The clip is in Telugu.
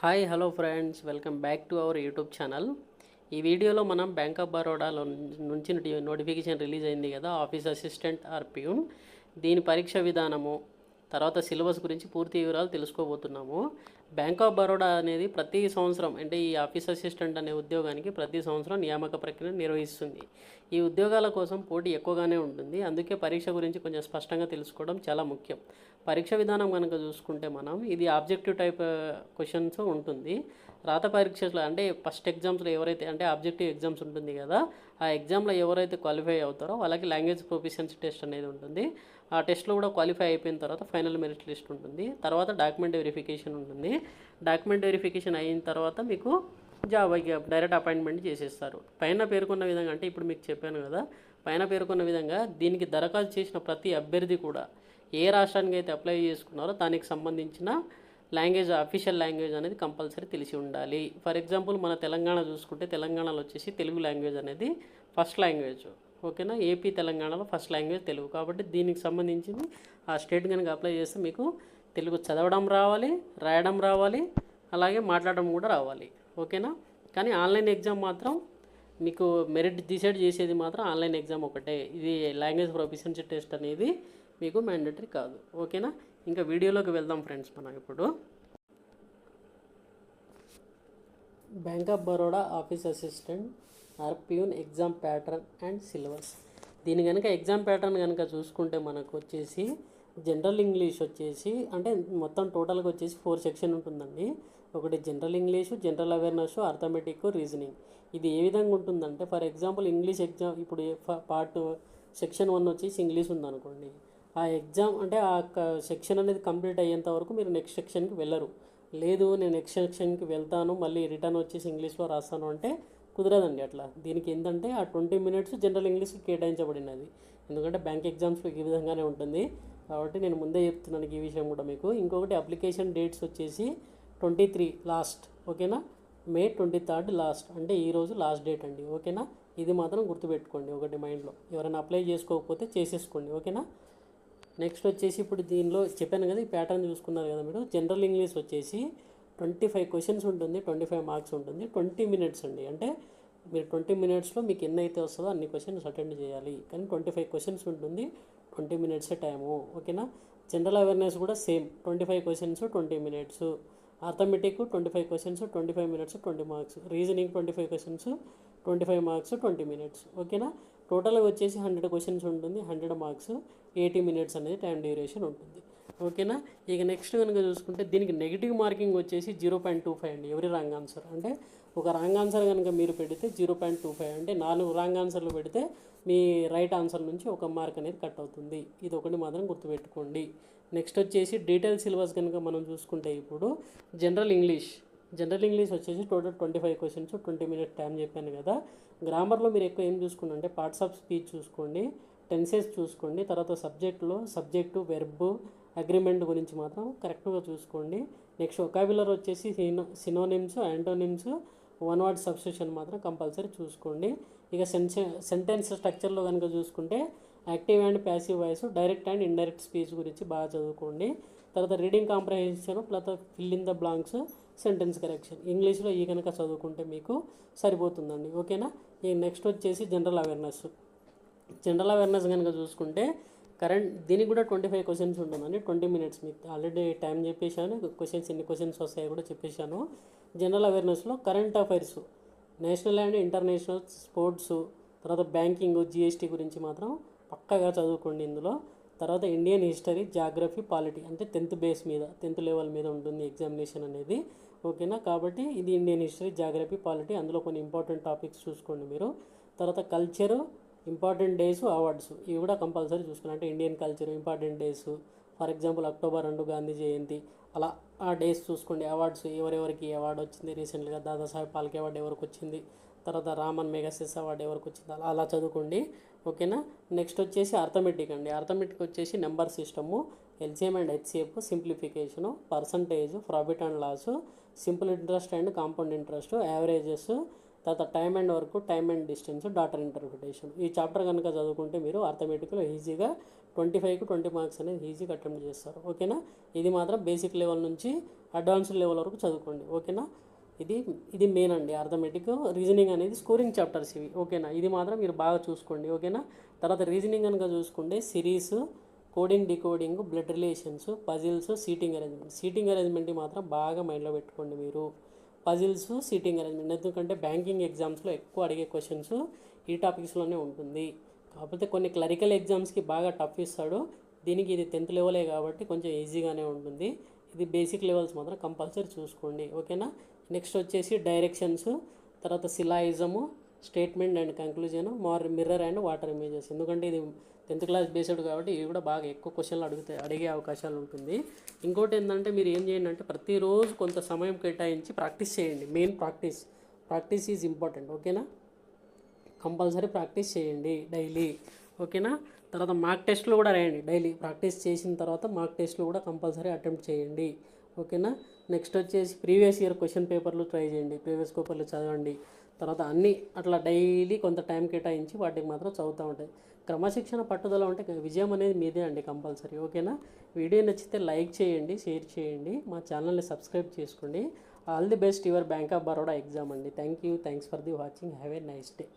Hi hello friends, welcome back to our YouTube channel. ఈ వీడియోలో మనం బ్యాంక్ ఆఫ్ బరోడాలో నుంచి నోటిఫికేషన్ రిలీజ్ అయింది కదా, ఆఫీస్ అసిస్టెంట్ ఆర్ ప్యూన్. దీని పరీక్ష విధానము, తర్వాత సిలబస్ గురించి పూర్తి వివరాలు తెలుసుకోబోతున్నాము. బ్యాంక్ ఆఫ్ బరోడా అనేది ప్రతి సంవత్సరం, అంటే ఈ ఆఫీస్ అసిస్టెంట్ అనే ఉద్యోగానికి ప్రతి సంవత్సరం నియామక ప్రక్రియ నిర్వహిస్తుంది. ఈ ఉద్యోగాల కోసం పోటీ ఎక్కువగానే ఉంటుంది, అందుకే పరీక్ష గురించి కొంచెం స్పష్టంగా తెలుసుకోవడం చాలా ముఖ్యం. పరీక్ష విధానం కనుక చూసుకుంటే మనం, ఇది ఆబ్జెక్టివ్ టైప్ క్వశ్చన్స్ ఉంటుంది. రాత పరీక్షలో అంటే ఫస్ట్ ఎగ్జామ్స్లో ఎవరైతే, అంటే ఆబ్జెక్టివ్ ఎగ్జామ్స్ ఉంటుంది కదా, ఆ ఎగ్జామ్లో ఎవరైతే క్వాలిఫై అవుతారో వాళ్ళకి లాంగ్వేజ్ ప్రొఫిషియన్సీ టెస్ట్ అనేది ఉంటుంది. ఆ టెస్ట్లో కూడా క్వాలిఫై అయిపోయిన తర్వాత ఫైనల్ మెరిట్ లిస్ట్ ఉంటుంది. తర్వాత డాక్యుమెంట్ వెరిఫికేషన్ ఉంటుంది. డాక్యుమెంట్ వెరిఫికేషన్ అయిన తర్వాత మీకు జాబ్ డైరెక్ట్ అపాయింట్మెంట్ చేసేస్తారు. పైన పేర్కొన్న విధంగా, అంటే ఇప్పుడు మీకు చెప్పాను కదా, పైన పేర్కొన్న విధంగా దీనికి దరఖాస్తు చేసిన ప్రతి అభ్యర్థి కూడా ఏ రాష్ట్రానికి అయితే అప్లై చేసుకున్నారో దానికి సంబంధించిన లాంగ్వేజ్, అఫీషియల్ లాంగ్వేజ్ అనేది కంపల్సరీ తెలిసి ఉండాలి. ఫర్ ఎగ్జాంపుల్ మన తెలంగాణ చూసుకుంటే, తెలంగాణలో వచ్చేసి తెలుగు లాంగ్వేజ్ అనేది ఫస్ట్ లాంగ్వేజ్. ఓకేనా, ఏపీ తెలంగాణలో ఫస్ట్ లాంగ్వేజ్ తెలుగు. కాబట్టి దీనికి సంబంధించింది ఆ స్టేట్ కనుక అప్లై చేస్తే మీకు తెలుగు చదవడం రావాలి, రాయడం రావాలి, అలాగే మాట్లాడడం కూడా రావాలి. ఓకేనా, కానీ ఆన్లైన్ ఎగ్జామ్ మాత్రం మీకు మెరిట్ డిసైడ్ చేసేది మాత్రం ఆన్లైన్ ఎగ్జామ్ ఒకటే. ఇది లాంగ్వేజ్ ప్రొఫిషియన్సీ టెస్ట్ అనేది మీకు మ్యాండేటరీ కాదు. ఓకేనా, ఇంకా వీడియోలోకి వెళ్దాం ఫ్రెండ్స్. మనం ఇప్పుడు bank of Baroda office assistant are peon exam pattern and syllabus. దీని కనుక ఎగ్జామ్ ప్యాటర్న్ కనుక చూసుకుంటే మనకు వచ్చేసి జనరల్ ఇంగ్లీష్ వచ్చేసి, అంటే మొత్తం టోటల్గా వచ్చేసి 4 సెక్షన్ ఉంటుందండి. ఒకటి general English, general awareness, arithmetic, reasoning. ఇది ఏ విధంగా ఉంటుందంటే, ఫర్ ఎగ్జాంపుల్ ఇంగ్లీష్ ఎగ్జామ్ ఇప్పుడు పార్ట్ సెక్షన్ 1 వచ్చేసి ఇంగ్లీష్ ఉందనుకోండి, ఆ ఎగ్జామ్ అంటే ఆ సెక్షన్ అనేది కంప్లీట్ అయ్యేంత వరకు మీరు నెక్స్ట్ సెక్షన్కి వెళ్ళరు. లేదు నేను నెక్స్ట్ సెక్షన్కి వెళ్తాను, మళ్ళీ రిటర్న్ వచ్చేసి ఇంగ్లీష్లో రాస్తాను అంటే కుదరదండి అట్లా. దీనికి ఏంటంటే ఆ 20 మినిట్స్ జనరల్ ఇంగ్లీష్కి కేటాయించబడినది. ఎందుకంటే బ్యాంక్ ఎగ్జామ్స్లో ఈ విధంగానే ఉంటుంది కాబట్టి నేను ముందే చెప్తున్నాను ఈ విషయం కూడా మీకు. ఇంకొకటి అప్లికేషన్ డేట్స్ వచ్చేసి 23 లాస్ట్. ఓకేనా, మే 23 లాస్ట్, అంటే ఈరోజు లాస్ట్ డేట్ అండి. ఓకేనా, ఇది మాత్రం గుర్తుపెట్టుకోండి ఒకటి మైండ్లో. ఎవరైనా అప్లై చేసుకోకపోతే చేసేసుకోండి. ఓకేనా, నెక్స్ట్ వచ్చేసి ఇప్పుడు దీనిలో చెప్పాను కదా, ఈ ప్యాటర్న్ చూసుకున్నారు కదా మీరు. జనరల్ ఇంగ్లీష్ వచ్చేసి 25 క్వశ్చన్స్ ఉంటుంది, 25 మార్క్స్ ఉంటుంది, 20 మినిట్స్ అండి. అంటే మీరు 20 మినిట్స్లో మీకు ఎన్ని అయితే వస్తుందో అన్ని క్వశ్చన్స్ అటెండ్ చేయాలి. కానీ 25 క్వశ్చన్స్ ఉంటుంది, 20 మినిట్సే టైము. ఓకేనా, జనరల్ అవేర్నెస్ కూడా same, 25 questions 20 minutes. Arithmetic 25 questions 25 minutes 20 marks. Reasoning 25 questions 25 marks 20 minutes. ఓకేనా, టోటల్గా వచ్చేసి 100 క్వశ్చన్స్ ఉంటుంది, 100 మార్క్స్, 80 మినిట్స్ అనేది టైం డ్యూరేషన్ ఉంటుంది. ఓకేనా, ఇక నెక్స్ట్ కనుక చూసుకుంటే దీనికి నెగిటివ్ మార్కింగ్ వచ్చేసి 0.25 అండి. ఎవరి రాంగ్ ఆన్సర్, అంటే ఒక రాంగ్ ఆన్సర్ కనుక మీరు పెడితే 0.25, అంటే 4 రాంగ్ ఆన్సర్లు పెడితే మీ రైట్ ఆన్సర్ నుంచి 1 మార్క్ అనేది కట్ అవుతుంది. ఇది ఒకటి మాత్రం గుర్తుపెట్టుకోండి. నెక్స్ట్ వచ్చేసి డీటెయిల్ సిలబస్ కనుక మనం చూసుకుంటే, ఇప్పుడు జనరల్ ఇంగ్లీష్ వచ్చేసి టోటల్ 25 క్వశ్చన్స్ 20 మినిట్స్ టైం చెప్పాను కదా. గ్రామర్లో మీరు ఎక్కువ ఏం చూసుకోండి అంటే పార్ట్స్ ఆఫ్ స్పీచ్ చూసుకోండి, టెన్సెస్ చూసుకోండి, తర్వాత సబ్జెక్టు, వెర్బ్, అగ్రిమెంట్ గురించి మాత్రం కరెక్ట్గా చూసుకోండి. నెక్స్ట్ వొకాబులరీ వచ్చేసి synonyms, antonyms, one word substitution మాత్రం కంపల్సరీ చూసుకోండి. ఇక సెంటెన్స్ స్ట్రక్చర్లో కనుక చూసుకుంటే active and passive voice, direct and indirect speech గురించి బాగా చదువుకోండి. తర్వాత reading comprehension, plus fill in the blanks, sentence correction. ఇంగ్లీష్లో ఈ కనుక చదువుకుంటే మీకు సరిపోతుందండి. ఓకేనా, ఈ నెక్స్ట్ వచ్చేసి జనరల్ అవేర్నెస్ కనుక చూసుకుంటే దీనికి కూడా 25 క్వశ్చన్స్ ఉంటుందండి, 20 మినిట్స్. మీకు ఆల్రెడీ టైం చెప్పేశాను, క్వశ్చన్స్ ఎన్ని క్వశ్చన్స్ వస్తాయో కూడా చెప్పేశాను. జనరల్ అవేర్నెస్లో current affairs, national and international, sports, తర్వాత బ్యాంకింగ్, జిఎస్టీ గురించి మాత్రం పక్కాగా చదువుకోండి ఇందులో. తర్వాత ఇండియన్ హిస్టరీ, జాగ్రఫీ, పాలిటీ, అంటే 10th లెవెల్ మీద ఉంటుంది ఎగ్జామినేషన్ అనేది. ఓకేనా, కాబట్టి ఇది ఇండియన్ హిస్టరీ, జాగ్రఫీ, పాలిటీ, అందులో కొన్ని ఇంపార్టెంట్ టాపిక్స్ చూసుకోండి మీరు. తర్వాత కల్చరు, ఇంపార్టెంట్ డేస్, అవార్డ్స్, ఇవి కూడా కంపల్సరీ చూసుకోండి. అంటే Indian culture, important days, for example October 2 Gandhi Jayanti, అలా ఆ డేస్ చూసుకోండి. అవార్డ్స్, ఎవరెవరికి అవార్డు వచ్చింది రీసెంట్గా, దాదాసాహెబ్ పాల్కే అవార్డు ఎవరికి వచ్చింది, తర్వాత రామన్ మెగాసెస్ అవార్డు ఎవరికి వచ్చింది, అలా చదువుకోండి. ఓకేనా, నెక్స్ట్ వచ్చేసి అర్థమెటిక్ అండి. అర్థమెటిక్ వచ్చేసి number system, LCM and HCF, simplification, percentage, profit and loss, simple interest and compound interest, averages, తర్వాత time and work, time and distance, data interpretation. ఈ చాప్టర్ కనుక చదువుకుంటే మీరు అర్థమెటిక్లో ఈజీగా 25కి 20 మార్క్స్ అనేది ఈజీగా అటెంప్ట్ చేస్తారు. ఓకేనా, ఇది మాత్రం బేసిక్ లెవెల్ నుంచి అడ్వాన్స్డ్ లెవెల్ వరకు చదువుకోండి. ఓకేనా, ఇది మెయిన్ అండి. అర్థమెటిక్, రీజనింగ్ అనేది స్కోరింగ్ చాప్టర్స్ ఇవి. ఓకేనా, ఇది మాత్రం మీరు బాగా చూసుకోండి. ఓకేనా, తర్వాత రీజనింగ్ కనుక చూసుకుంటే series, coding, decoding, blood relations, puzzles, seating arrangement మాత్రం బాగా మైండ్లో పెట్టుకోండి మీరు. పజిల్స్, సీటింగ్ అరేంజ్మెంట్, ఎందుకంటే బ్యాంకింగ్ ఎగ్జామ్స్లో ఎక్కువ అడిగే క్వశ్చన్స్ ఈ టాపిక్స్లోనే ఉంటుంది. కాకపోతే కొన్ని క్లరికల్ ఎగ్జామ్స్కి బాగా టఫ్ ఇస్తాడు. దీనికి ఇది 10th లెవెలే కాబట్టి కొంచెం ఈజీగానే ఉంటుంది. ఇది బేసిక్ లెవెల్స్ మాత్రం కంపల్సరీ చూసుకోండి. ఓకేనా, నెక్స్ట్ వచ్చేసి డైరెక్షన్స్, తర్వాత syllogism, statement and conclusion, mirror and water images. ఎందుకంటే ఇది 10th క్లాస్ బేస్డ్ కాబట్టి ఇవి కూడా బాగా ఎక్కువ క్వశ్చన్లు అడిగే అవకాశాలు ఉంటుంది. ఇంకోటి ఏంటంటే మీరు ఏం చేయండి అంటే ప్రతిరోజు కొంత సమయం కేటాయించి ప్రాక్టీస్ చేయండి. Main practice is important. ఓకేనా, కంపల్సరీ ప్రాక్టీస్ చేయండి డైలీ. ఓకేనా, తర్వాత మార్క్ టెస్ట్లు కూడా రాయండి డైలీ. ప్రాక్టీస్ చేసిన తర్వాత మార్క్ టెస్ట్లు కూడా కంపల్సరీ అటెంప్ట్ చేయండి. ఓకేనా, నెక్స్ట్ వచ్చేసి ప్రీవియస్ ఇయర్ క్వశ్చన్ పేపర్లు ట్రై చేయండి, ప్రీవియస్ పేపర్లు చదవండి. తర్వాత అన్నీ అట్లా డైలీ కొంత టైం కేటాయించి వాటికి మాత్రం చదువుతూ ఉంటాయి. క్రమశిక్షణ, పట్టుదల ఉంటే విజయం అనేది మీదే అండి కంపల్సరీ. ఓకేనా, వీడియో నచ్చితే లైక్ చేయండి, షేర్ చేయండి, మా ఛానల్ని సబ్స్క్రైబ్ చేసుకోండి. All the best your Bank of Baroda exam అండి. Thanks for the watching. Have a nice day.